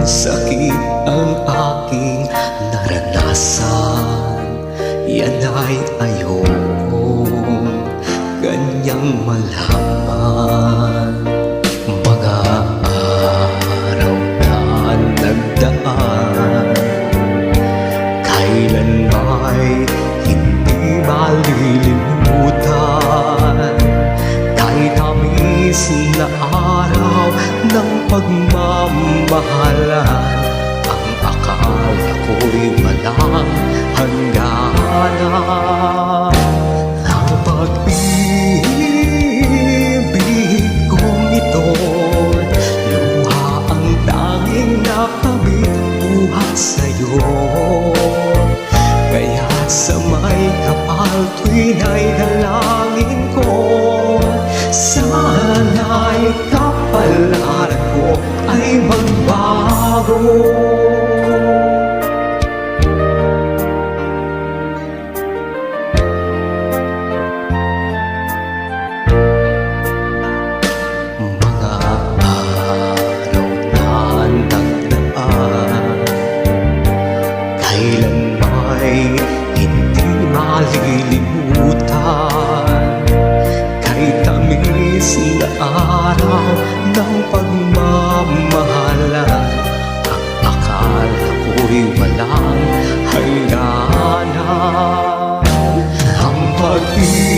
sakit ang aking naranasan. Yan ay ayokong kanyang malaman. Mga araw na nagdaan, kailan ba'y hindi malilimutan? Kahit tamis na araw ng pagmamahalan, ang akala ko'y walang hangganan. Ang pag-ibig kong ito, luha ang tanging nakamit buhat sa'yo. Kaya't sa may kapal tuwin ay dalangin ko, sana'y kapalaran ko ay magbago. Mga araw na nagdaan, kailan ba'y hindi malilimutan? Kahit tamis na araw ng pagmamahalan, ang akala ko'y walang hangganan. Ang pag-ibig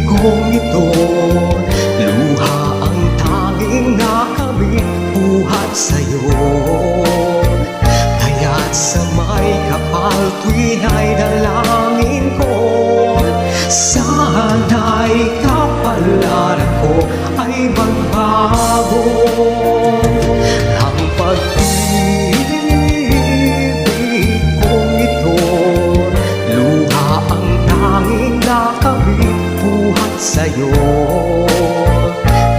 kong ito, luha ang tanging nakamit buhat sa'yo. Kaya't sa may kapal tuwin ay dalangin ko, sana'y kapalaran ko ay magbago. Ang pag-ibig kong ito, luha ang tanging nakamit buhat sa'yo.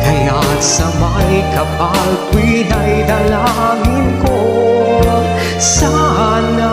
Kaya't sa may kapal tuwin ay dalangin ko, sana